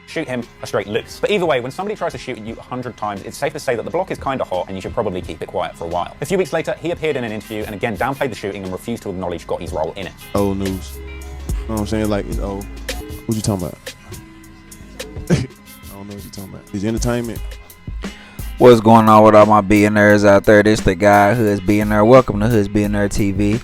shoot him a straight loose. But either way, when somebody tries to shoot you 100 times, it's safe to say that the block is kind of hot and you should probably keep it quiet for a while. A few weeks later, he appeared in an interview and again downplayed the shooting and refused to acknowledge GOTTI's role in it. Old news. You know what I'm saying? Like, it's old. What you talking about? I don't know what you talking about. It's entertainment. What's going on with all my billionaires out there? This the guy, Hoods Billionaire. Welcome to Hoods Billionaire TV.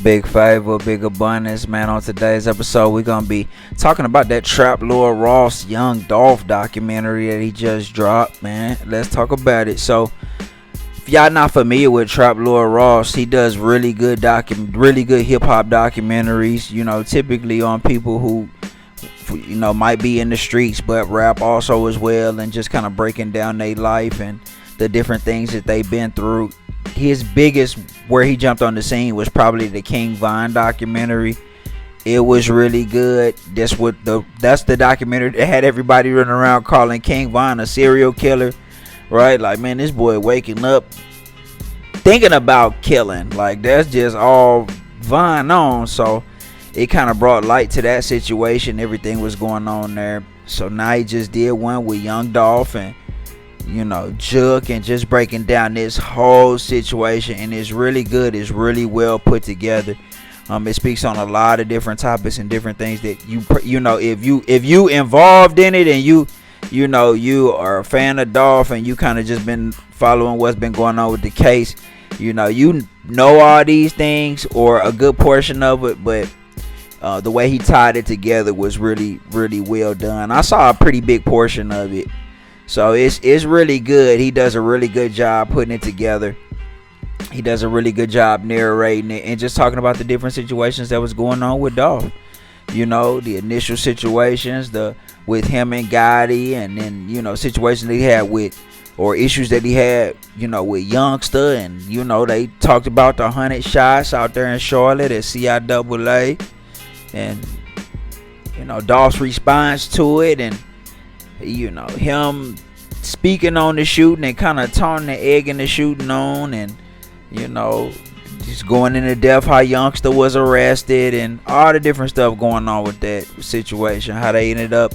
Big favor, big abundance, man. On today's episode, we're gonna be talking about that Trap Lord Ross Young Dolph documentary that he just dropped, man. Let's talk about it. So, if y'all not familiar with Trap Lord Ross, he does really good hip hop documentaries. You know, typically on people who, you know, might be in the streets but rap also as well, and just kind of breaking down their life and the different things that they've been through. His biggest, where he jumped on the scene, was probably the King Von documentary. It was really good. That's the documentary that had everybody running around calling King Von a serial killer, right? Like, man, this boy waking up thinking about killing. Like, that's just all Von on. So it kind of brought light to that situation. Everything was going on there. So now he just did one with Young Dolph and, you know, JOOK, and just breaking down this whole situation. And it's really good. It's really well put together. It speaks on a lot of different topics and different things that you know, if you involved in it and you know you are a fan of Dolph and you kind of just been following what's been going on with the case, you know all these things or a good portion of it, but the way he tied it together was really well done. I saw a pretty big portion of it, so it's really good. He does a really good job putting it together. He does a really good job narrating it and just talking about the different situations that was going on with Dolph. You know, the initial situations, with him and Gotti, and then, you know, situations that he had with, or issues that he had, you know, with Youngster, and, you know, they talked about the 100 shots out there in Charlotte at CIAA, and, you know, Dolph's response to it, and, you know, him speaking on the shooting and kind of turning the egg in the shooting on, and, you know, just going into depth how Youngster was arrested and all the different stuff going on with that situation, how they ended up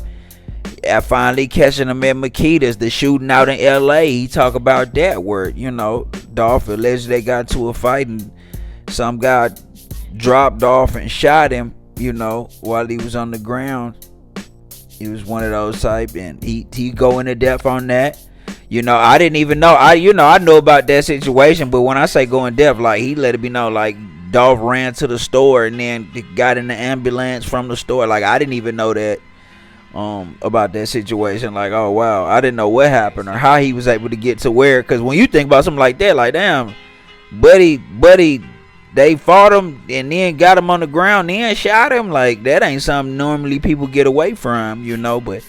finally catching him at Makita's, the shooting out in LA. He talk about that, where, you know, Dolph allegedly got to a fight and some guy dropped off and shot him, you know, while he was on the ground. He was one of those type, and he go into depth on that. You know, I didn't even know. I know about that situation, but when I say go in depth, like, he let it be known, like, Dolph ran to the store and then got in the ambulance from the store. Like, I didn't even know that about that situation. Like, oh wow, I didn't know what happened or how he was able to get to where. Because when you think about something like that, like, damn, buddy, they fought him and then got him on the ground, then shot him. Like, that ain't something normally people get away from, you know. But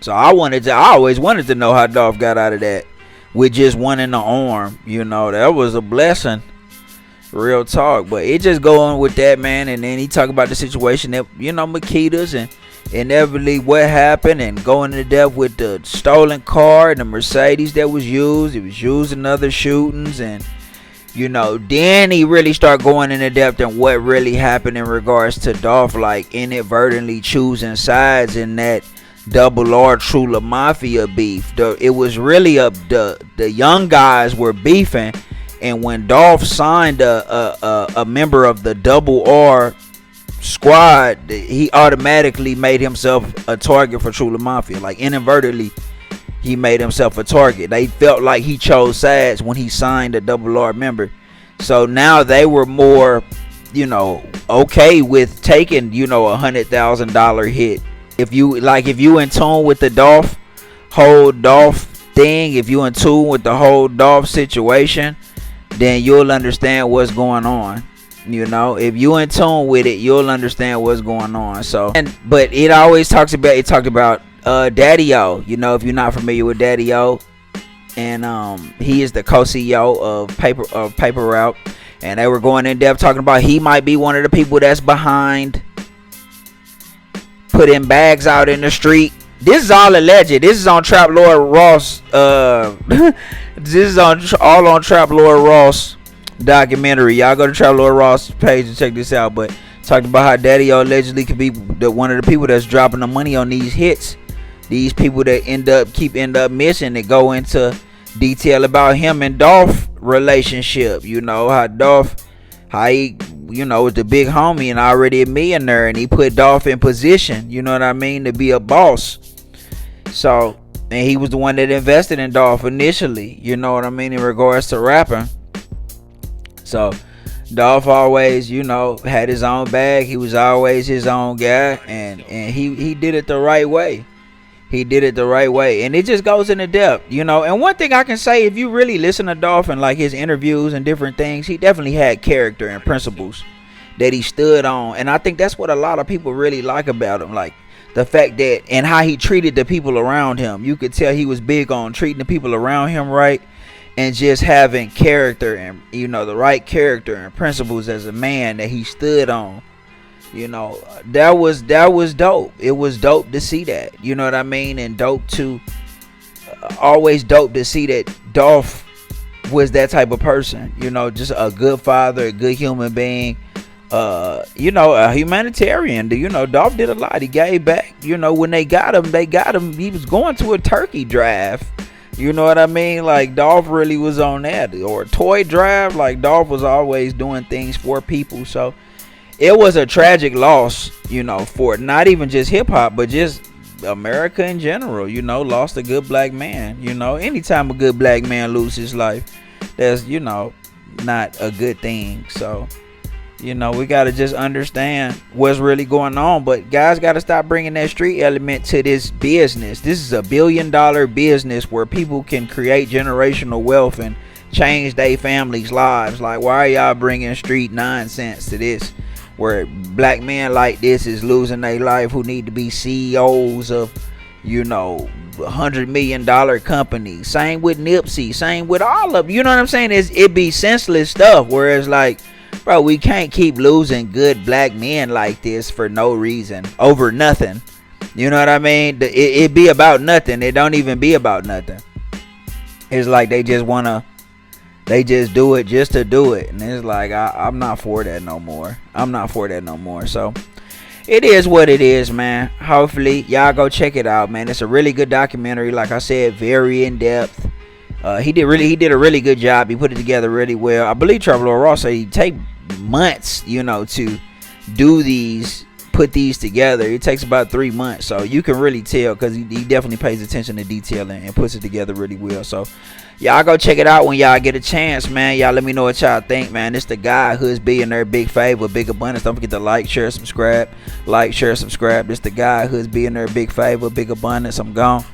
so I always wanted to know how Dolph got out of that with just one in the arm. You know, that was a blessing, real talk. But it just going with that, man. And then he talk about the situation that, you know, Makita's and inevitably what happened, and going into depth with the stolen car and the Mercedes that was used. It was used in other shootings, and, you know, then he really start going into depth on what really happened in regards to Dolph, like inadvertently choosing sides in that Double R Trula Mafia beef. It was really the young guys were beefing, and when Dolph signed a member of the Double R squad, he automatically made himself a target for Trula Mafia. Like, inadvertently, he made himself a target. They felt like he chose sides when he signed a Double R member. So now they were more, you know, okay with taking, you know, $100,000 hit. If you in tune with the whole Dolph thing, if you in tune with the whole Dolph situation, then you'll understand what's going on. You know, if you in tune with it, you'll understand what's going on. So, but it always talked about Daddy-O. You know, if you're not familiar with Daddy-O, and he is the co-CEO of Paper Route, and they were going in depth talking about he might be one of the people that's behind putting bags out in the street. This is all alleged. This is on Trap Lord Ross. This is all on Trap Lord Ross documentary. Y'all go to Trap Lord Ross page and check this out. But Talked about how Daddy allegedly could be one of the people that's dropping the money on these hits. These people that end up missing. That go into detail about him and Dolph relationship. You know how he was the big homie and already a millionaire, and he put Dolph in position. You know what I mean, to be a boss. So, and he was the one that invested in Dolph initially. You know what I mean, in regards to rapping. So Dolph always, had his own bag. He was always his own guy, and he did it the right way. He did it the right way, and it just goes into depth, And one thing I can say, if you really listen to Dolph and like his interviews and different things, he definitely had character and principles that he stood on, and I think that's what a lot of people really like about him, like the fact that and how he treated the people around him. You could tell he was big on treating the people around him right, and just having character and the right character and principles as a man that he stood on. That was dope. It was dope to see that. You know what I mean? And always dope to see that Dolph was that type of person. Just a good father, a good human being. A humanitarian. Dolph did a lot. He gave back. When they got him. He was going to a turkey drive. You know what I mean? Like, Dolph really was on that. Or a toy drive. Like, Dolph was always doing things for people. So it was a tragic loss, for not even just hip hop, but just America in general. Lost a good black man. Anytime a good black man loses his life, that's not a good thing. So we got to just understand what's really going on. But guys got to stop bringing that street element to this business. This is $1 billion business where people can create generational wealth and change their families' lives. Like, why are y'all bringing street nonsense to this? Where black men like this is losing their life, who need to be CEOs of, $100 million companies. Same with Nipsey. Same with all of, you know what I'm saying? It be senseless stuff. Whereas, like, bro, we can't keep losing good black men like this for no reason, over nothing. You know what I mean? It be about nothing. It don't even be about nothing. It's like they just do it just to do it. And it's like, I'm not for that no more. So it is what it is, man. Hopefully y'all go check it out, man. It's a really good documentary. Like I said, very in depth. He did a really good job. He put it together really well. I believe Trevor Ross said he take months, to put these together. It takes about 3 months, so you can really tell, because he definitely pays attention to detail and puts it together really well. So y'all go check it out when y'all get a chance, man. Y'all let me know what y'all think, man. It's the guy who's Billionaire, Big Favor, Big Abundance. Don't forget to like, share, subscribe. Like, share, subscribe. It's the guy who's Billionaire, Big Favor, Big Abundance. I'm gone.